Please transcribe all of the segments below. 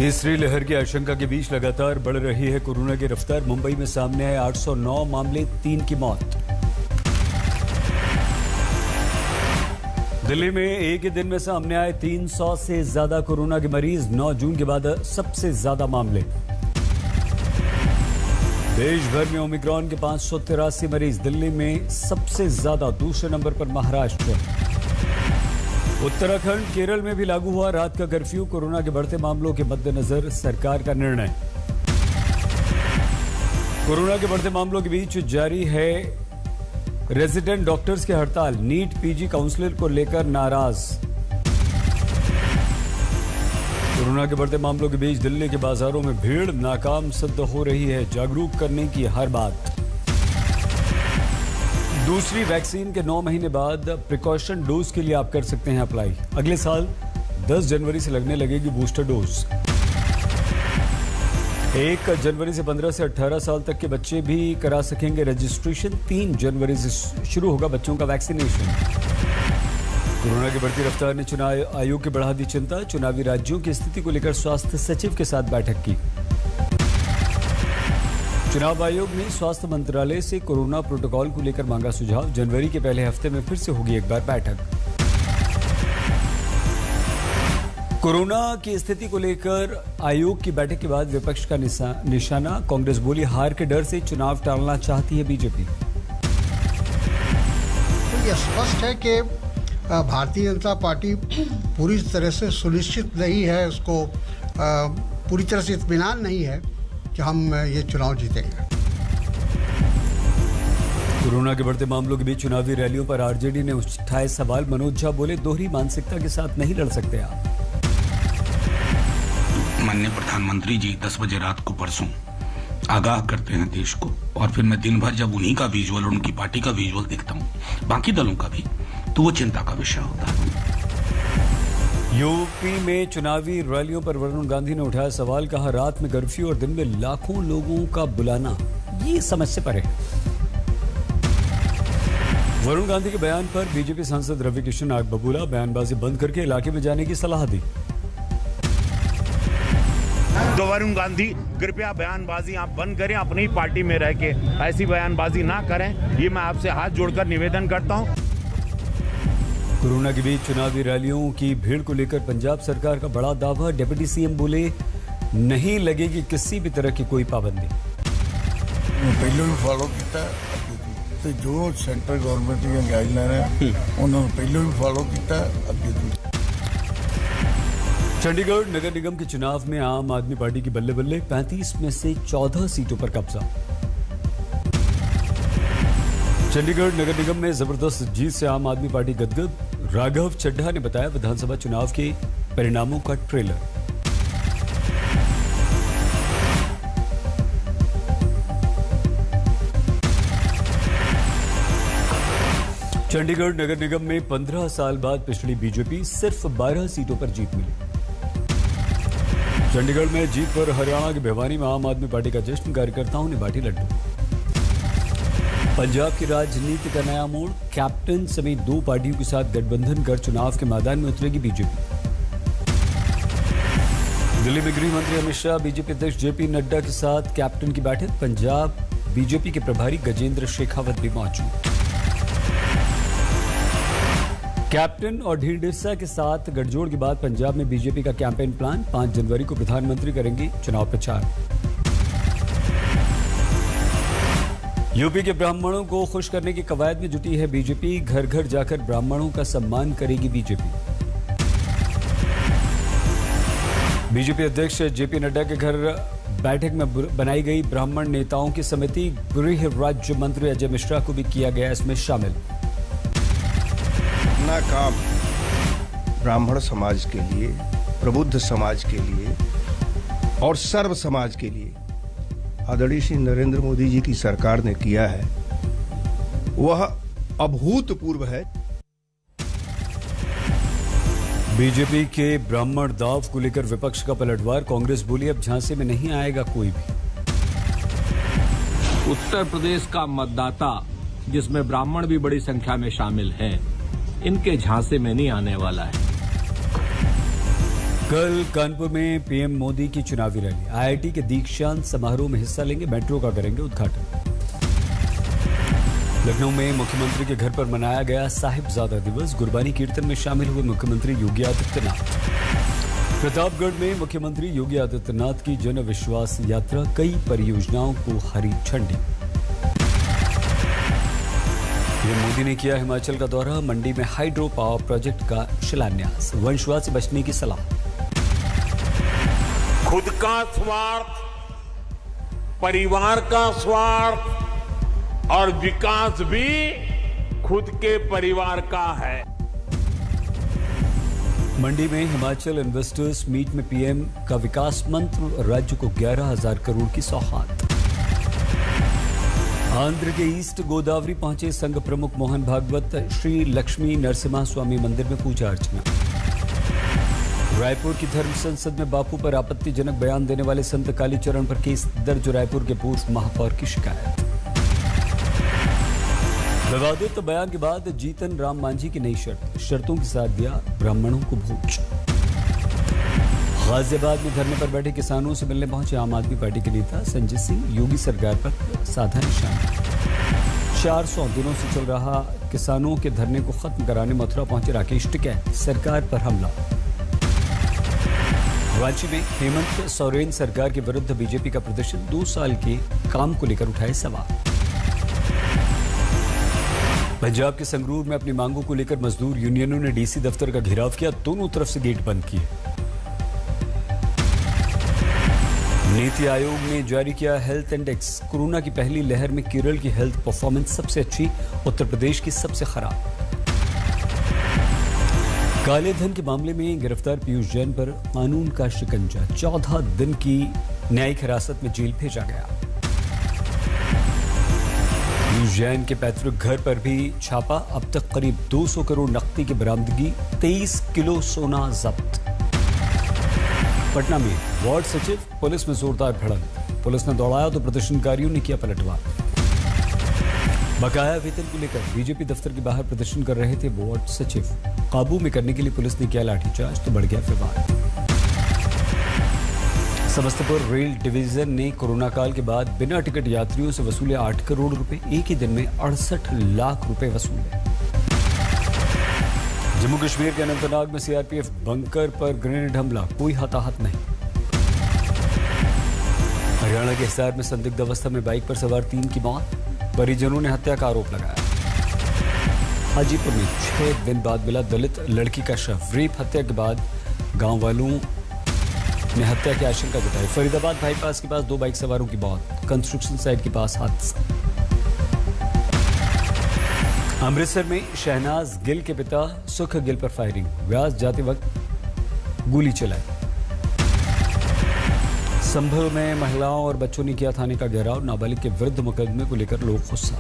तीसरी लहर की आशंका के बीच लगातार बढ़ रही है कोरोना की रफ्तार। मुंबई में सामने आए 809 मामले, 3 की मौत। दिल्ली में एक ही दिन में सामने आए 300 से ज्यादा कोरोना के मरीज। 9 जून के बाद सबसे ज्यादा मामले। देश भर में ओमिक्रॉन के 583 मरीज। दिल्ली में सबसे ज्यादा। दूसरे नंबर पर महाराष्ट्र। उत्तराखंड, केरल में भी लागू हुआ रात का कर्फ्यू। कोरोना के बढ़ते मामलों के मद्देनजर सरकार का निर्णय। कोरोना के बढ़ते मामलों के बीच जारी है रेजिडेंट डॉक्टर्स की हड़ताल। नीट पीजी काउंसलर को लेकर नाराज। कोरोना के बढ़ते मामलों के बीच दिल्ली के बाजारों में भीड़ नाकाम सिद्ध हो रही है। जागरूक करने की हर बात। दूसरी वैक्सीन के 9 महीने बाद प्रिकॉशन डोज के लिए आप कर सकते हैं अप्लाई। अगले साल 10 जनवरी से लगने लगेगी बूस्टर डोज। 1 जनवरी से 15 से 18 साल तक के बच्चे भी करा सकेंगे रजिस्ट्रेशन। 3 जनवरी से शुरू होगा बच्चों का वैक्सीनेशन। कोरोना की बढ़ती रफ्तार ने चुनाव आयोग की बढ़ा दी चिंता। चुनावी राज्यों की स्थिति को लेकर स्वास्थ्य सचिव के साथ बैठक की। चुनाव आयोग ने स्वास्थ्य मंत्रालय से कोरोना प्रोटोकॉल को लेकर मांगा सुझाव। जनवरी के पहले हफ्ते में फिर से होगी एक बार बैठक। कोरोना की स्थिति को लेकर आयोग की बैठक के बाद विपक्ष का निशाना। कांग्रेस बोली हार के डर से चुनाव टालना चाहती है बीजेपी। तो यह स्पष्ट है कि भारतीय जनता पार्टी पूरी तरह से सुनिश्चित नहीं है, उसको पूरी तरह से इत्मीनान नहीं है कि हम ये चुनाव जीतेंगे। कोरोना के बढ़ते मामलों के बीच चुनावी रैलियों पर आरजेडी ने उठाए सवाल। मनोज झा बोले दोहरी मानसिकता के साथ नहीं लड़ सकते आप। माननीय प्रधानमंत्री जी 10 बजे रात को परसों आगाह करते हैं देश को, और फिर मैं दिन भर जब उन्हीं का विजुअल और उनकी पार्टी का विजुअल देखता हूँ, बाकी दलों का भी, तो वो चिंता का विषय होता है। यूपी में चुनावी रैलियों पर वरुण गांधी ने उठाया सवाल। कहा रात में कर्फ्यू और दिन में लाखों लोगों का बुलाना ये समझ से परे है। वरुण गांधी के बयान पर बीजेपी सांसद रवि किशन आग बबूला। बयानबाजी बंद करके इलाके में जाने की सलाह दी। तो वरुण गांधी कृपया बयानबाजी आप बंद करें, अपनी पार्टी में रह के ऐसी बयानबाजी ना करें, ये मैं आपसे हाथ जोड़कर निवेदन करता हूं। कोरोना के बीच चुनावी रैलियों की भीड़ को लेकर पंजाब सरकार का बड़ा दावा। डिप्टी सीएम बोले नहीं लगेगी किसी भी तरह की कोई पाबंदी। पहले भी फॉलो किया तो जो सेंट्रल गवर्नमेंट की गाइडलाइन है उन्होंने पहले भी फॉलो किया। चंडीगढ़ नगर निगम के चुनाव में आम आदमी पार्टी की बल्ले बल्ले। 35 में से 14 सीटों पर कब्जा। चंडीगढ़ नगर निगम में जबरदस्त जीत से आम आदमी पार्टी गदगद। राघव चड्ढा ने बताया विधानसभा चुनाव के परिणामों का ट्रेलर। चंडीगढ़ नगर निगम में 15 साल बाद पिछड़ी बीजेपी, सिर्फ 12 सीटों पर जीत मिली। चंडीगढ़ में जीत पर हरियाणा के भिवानी में आम आदमी पार्टी का जश्न। कार्यकर्ताओं ने बांटी लड्डू। पंजाब की राजनीति का नया मोड़। कैप्टन समेत 2 पार्टियों के साथ गठबंधन कर चुनाव के मैदान में उतरेगी बीजेपी। दिल्ली में गृह मंत्री अमित शाह, बीजेपी अध्यक्ष जेपी नड्डा के साथ कैप्टन की बैठक। पंजाब बीजेपी के प्रभारी गजेंद्र शेखावत भी मौजूद। कैप्टन और ढींढसा के साथ गठजोड़ के बाद पंजाब में बीजेपी का कैंपेन प्लान। 5 जनवरी को प्रधानमंत्री करेंगे चुनाव प्रचार। यूपी के ब्राह्मणों को खुश करने की कवायद में जुटी है बीजेपी। घर घर जाकर ब्राह्मणों का सम्मान करेगी बीजेपी। बीजेपी अध्यक्ष जेपी नड्डा के घर बैठक में बनाई गई ब्राह्मण नेताओं की समिति। गृह राज्य मंत्री अजय मिश्रा को भी किया गया इसमें शामिल। अपना काम ब्राह्मण समाज के लिए, प्रबुद्ध समाज के लिए और सर्व समाज के लिए आदरणीय श्री नरेंद्र मोदी जी की सरकार ने किया है, वह अभूतपूर्व है। बीजेपी के ब्राह्मण दाव को लेकर विपक्ष का पलटवार। कांग्रेस बोली अब झांसे में नहीं आएगा कोई भी। उत्तर प्रदेश का मतदाता, जिसमें ब्राह्मण भी बड़ी संख्या में शामिल हैं, इनके झांसे में नहीं आने वाला है। कल कानपुर में पीएम मोदी की चुनावी रैली, आईआईटी के दीक्षांत समारोह में हिस्सा लेंगे, मेट्रो का करेंगे उद्घाटन। लखनऊ में मुख्यमंत्री के घर पर मनाया गया साहिबजादा दिवस, गुरबानी कीर्तन में शामिल हुए मुख्यमंत्री योगी आदित्यनाथ। प्रतापगढ़ में मुख्यमंत्री योगी आदित्यनाथ की जन विश्वास यात्रा, कई परियोजनाओं को हरी झंडी। पीएम मोदी ने किया हिमाचल का दौरा, मंडी में हाइड्रो पावर प्रोजेक्ट का शिलान्यास, वंशवाद से बचने की सलाह। खुद का स्वार्थ, परिवार का स्वार्थ और विकास भी खुद के परिवार का है। मंडी में हिमाचल इन्वेस्टर्स मीट में पीएम का विकास मंत्र, राज्य को 11,000 करोड़ की सौगात। आंध्र के ईस्ट गोदावरी पहुंचे संघ प्रमुख मोहन भागवत, श्री लक्ष्मी नरसिम्हा स्वामी मंदिर में पूजा अर्चना। रायपुर की धर्म संसद में बापू पर आपत्तिजनक बयान देने वाले संत कालीचरण पर केस दर्ज, रायपुर के पूर्व महापौर की शिकायत। विवादित बयान के बाद जीतन राम मांझी की नई शर्तों के साथ दिया ब्राह्मणों को भोज। गाजियाबाद में धरने पर बैठे किसानों से मिलने पहुंचे आम आदमी पार्टी के नेता संजय सिंह, योगी सरकार पर साधा निशाना। 400 दिनों से चल रहा किसानों के धरने को खत्म कराने मथुरा पहुंचे राकेश टिकैत, सरकार पर हमला। रांची में हेमंत सोरेन सरकार के विरुद्ध बीजेपी का प्रदर्शन, 2 साल के काम को लेकर उठाए सवाल। पंजाब के संगरूर में अपनी मांगों को लेकर मजदूर यूनियनों ने डीसी दफ्तर का घेराव किया, दोनों तरफ से गेट बंद किए। नीति आयोग ने जारी किया हेल्थ इंडेक्स, कोरोना की पहली लहर में केरल की हेल्थ परफॉर्मेंस सबसे अच्छी, उत्तर प्रदेश की सबसे खराब। काले धन के मामले में गिरफ्तार पीयूष जैन पर कानून का शिकंजा, 14 दिन की न्यायिक हिरासत में जेल भेजा गया। पीयूष जैन के पैतृक घर पर भी छापा, अब तक करीब 200 करोड़ नकदी की बरामदगी, 23 किलो सोना जब्त। पटना में वार्ड सचिव पुलिस में जोरदार भिड़ंत, पुलिस ने दौड़ाया तो प्रदर्शनकारियों ने किया पलटवार। बकाया वेतन को लेकर बीजेपी दफ्तर के बाहर प्रदर्शन कर रहे थे वार्ड सचिव, काबू में करने के लिए पुलिस ने किया लाठीचार्ज तो बढ़ गया विवाद। समस्तीपुर रेल डिवीजन ने कोरोना काल के बाद बिना टिकट यात्रियों से वसूले 8 करोड़ रुपए, एक ही दिन में 68 लाख रुपए वसूले। जम्मू कश्मीर के अनंतनाग में सीआरपीएफ बंकर पर ग्रेनेड हमला, कोई हताहत नहीं। हरियाणा के हिसार में संदिग्ध अवस्था में बाइक पर सवार 3 की मौत, परिजनों ने हत्या का आरोप लगाया। हाजीपुर में 6 दिन बाद मिला दलित लड़की का शव, रेप हत्या के बाद गांव वालों ने हत्या की आशंका जताई। फरीदाबाद बाईपास के पास 2 बाइक सवारों की मौत, कंस्ट्रक्शन साइट के पास हादसा। अमृतसर में शहनाज गिल के पिता सुख गिल पर फायरिंग, व्यास जाते वक्त गोली चलाई। संभल में महिलाओं और बच्चों ने किया थाने का घेराव, नाबालिग के विरुद्ध मुकदमे को लेकर लोग गुस्सा।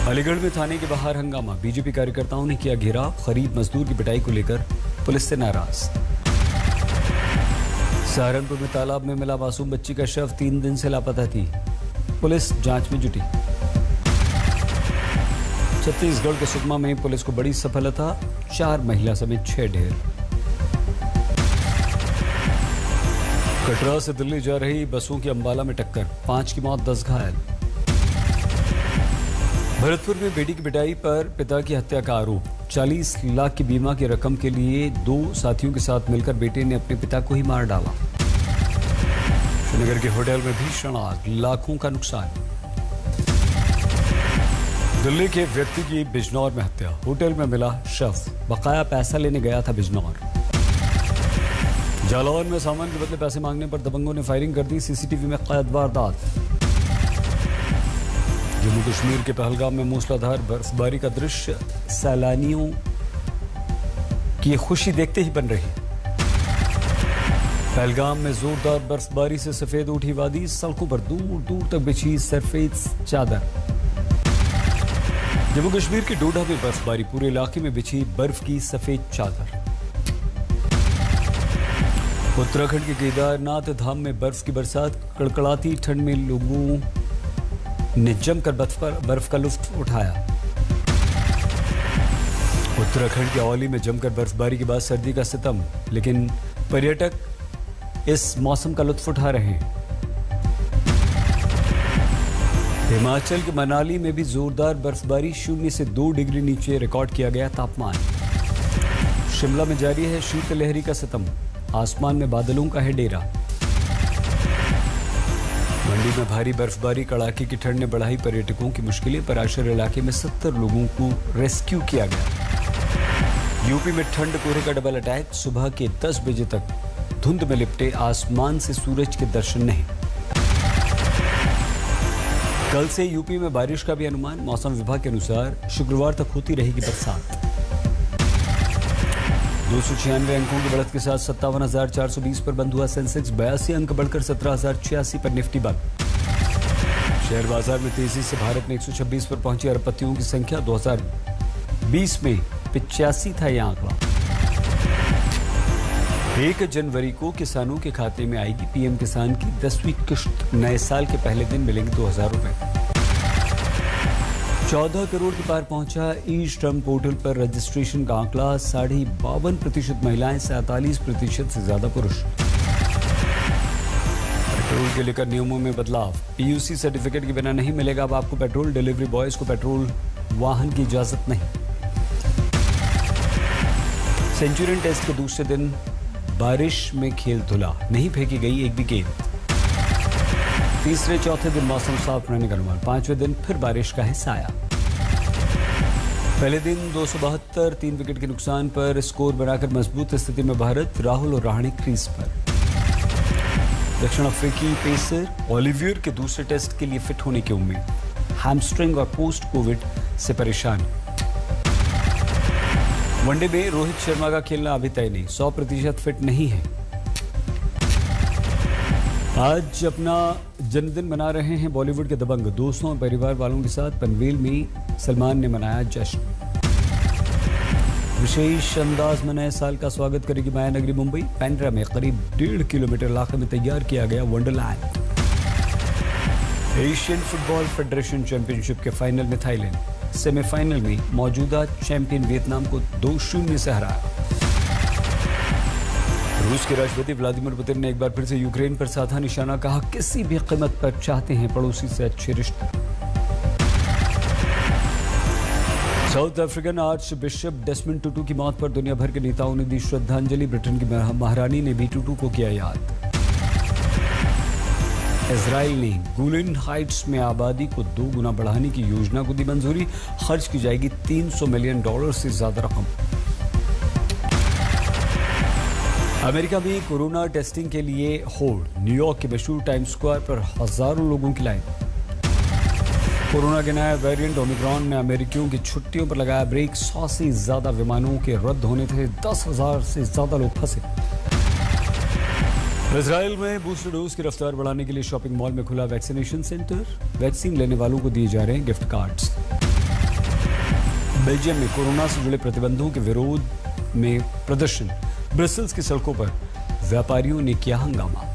अलीगढ़ में थाने के बाहर हंगामा, बीजेपी कार्यकर्ताओं ने किया घेराव, गरीब मजदूर की पिटाई को लेकर पुलिस से नाराज। सहारनपुर में तालाब में मिला मासूम बच्ची का शव, 3 दिन से लापता थी, पुलिस जांच में जुटी। छत्तीसगढ़ के सुकमा में पुलिस को बड़ी सफलता, 4 महिला समेत 6 ढेर। कटरा से दिल्ली जा रही बसों की अंबाला में टक्कर, 5 की मौत 10 घायल। भरतपुर में बेटी की पिटाई पर पिता की हत्या का आरोप, 40 लाख की बीमा की रकम के लिए 2 साथियों के साथ मिलकर बेटे ने अपने पिता को ही मार डाला। श्रीनगर के होटल में भीषण आग, लाखों का नुकसान। दिल्ली के व्यक्ति की बिजनौर में हत्या, होटल में मिला शव, बकाया पैसा लेने गया था बिजनौर। जालौन में सामान के बदले पैसे मांगने पर दबंगों ने फायरिंग कर दी, सीसीटीवी में कैद वारदात। जम्मू कश्मीर के पहलगाम में मूसलाधार बर्फबारी का दृश्य सैलानियों की खुशी देखते ही बन रही। पहलगाम में जोरदार बर्फबारी से सफेद उठी वादी, सड़कों पर दूर दूर तक बिछी सफेद चादर। जम्मू कश्मीर के डोडा में बर्फबारी, पूरे इलाके में बिछी बर्फ की सफेद चादर। उत्तराखंड के केदारनाथ धाम में बर्फ की बरसात, कड़कड़ाती ठंड में लोगों ने जमकर बर्फ का लुत्फ उठाया। उत्तराखंड के औली में जमकर बर्फबारी के बाद सर्दी का सितम, लेकिन पर्यटक इस मौसम का लुत्फ उठा रहे हैं। हिमाचल के मनाली में भी जोरदार बर्फबारी, 0 से 2 डिग्री नीचे रिकॉर्ड किया गया तापमान। शिमला में जारी है शीतलहरी का सितम, आसमान में बादलों का है डेरा। मंडी में भारी बर्फबारी, कड़ाके की ठंड ने बढ़ाई पर्यटकों की मुश्किलें। पराशर इलाके में 70 लोगों को रेस्क्यू किया गया। यूपी में ठंड कोहरे का डबल अटैक, सुबह के 10 बजे तक धुंध में लिपटे, आसमान से सूरज के दर्शन नहीं। कल से यूपी में बारिश का भी अनुमान, मौसम विभाग के अनुसार शुक्रवार तक होती रहेगी बरसात। 296 अंकों की बढ़त के साथ 57,420 पर बंद हुआ सेंसेक्स, 82 अंक बढ़कर 17,086 पर निफ्टी बंद। शेयर बाजार में तेजी से भारत में 126 पर पहुंची अरबपतियों की संख्या, 2020 में 85 था यह आंकड़ा। 1 जनवरी को किसानों के खाते में आएगी पीएम किसान की 10वीं किश्त, नए साल के पहले दिन मिलेंगे 2,000 रुपए। 14 करोड़ के पार पहुंचा ई श्रम पोर्टल पर रजिस्ट्रेशन का आंकड़ा, 52% महिलाएं, 47% से ज्यादा पुरुष। पेट्रोल के लेकर नियमों में बदलाव, पीयूसी सर्टिफिकेट के बिना नहीं मिलेगा अब आपको पेट्रोल, डिलीवरी बॉयज को पेट्रोल वाहन की इजाजत नहीं। सेंचुरियन टेस्ट के दूसरे दिन बारिश में खेल धुला, नहीं फेंकी गई एक भी गेंद। तीसरे चौथे दिन मौसम साफ रहने का अनुमान, 5वें दिन फिर बारिश का है साया। पहले दिन 272, 3 विकेट के नुकसान पर स्कोर बनाकर मजबूत स्थिति में भारत, राहुल और रहाणे क्रीज पर। दक्षिण अफ्रीकी पेसर ओलिवियर के दूसरे टेस्ट के लिए फिट होने की उम्मीद, हैमस्ट्रिंग और पोस्ट कोविड से परेशान। वनडे में रोहित शर्मा का खेलना अभी तय नहीं, 100% फिट नहीं है। आज अपना जन्मदिन मना रहे हैं बॉलीवुड के दबंग, दोस्तों और परिवार वालों के साथ पनवेल में सलमान ने मनाया जश्न। विशेष अंदाज में नए साल का स्वागत करेगी माया नगरी मुंबई। पेंड्रा में करीब 1.5 किलोमीटर इलाके में तैयार किया गया Wonderland. Asian football federation championship के फाइनल में थाईलैंड, सेमीफाइनल में मौजूदा चैंपियन वियतनाम को 2-0 से हराया। रूस के राष्ट्रपति व्लादिमीर पुतिन ने एक बार फिर से यूक्रेन पर साधा निशाना, कहा किसी भी कीमत पर चाहते हैं पड़ोसी से अच्छे रिश्ते। South African archbishop Desmond Tutu की मौत पर दुनिया भर के नेताओं ने दी श्रद्धांजलि। ब्रिटेन की महारानी ने भी टुटू को किया याद। इजराइल ने गुलेन हाइट्स में आबादी को 2 गुना बढ़ाने की योजना को दी मंजूरी, खर्च की जाएगी $300 मिलियन से ज्यादा रकम। अमेरिका में कोरोना टेस्टिंग के लिए होड़, न्यूयॉर्क के मशहूर टाइम स्क्वायर पर हजारों लोगों की लाइन। कोरोना के नया वेरिएंट ओमिक्रॉन ने अमेरिकियों की छुट्टियों पर लगाया ब्रेक, 100 से ज्यादा विमानों के रद्द होने थे, 10,000 से ज्यादा लोग फंसे। इजराइल में बूस्टर डोज की रफ्तार बढ़ाने के लिए शॉपिंग मॉल में खुला वैक्सीनेशन सेंटर, वैक्सीन लेने वालों को दिए जा रहे हैं गिफ्ट कार्ड्स। बेल्जियम में कोरोना से जुड़े प्रतिबंधों के विरोध में प्रदर्शन, ब्रसेल्स की सड़कों पर व्यापारियों ने किया हंगामा।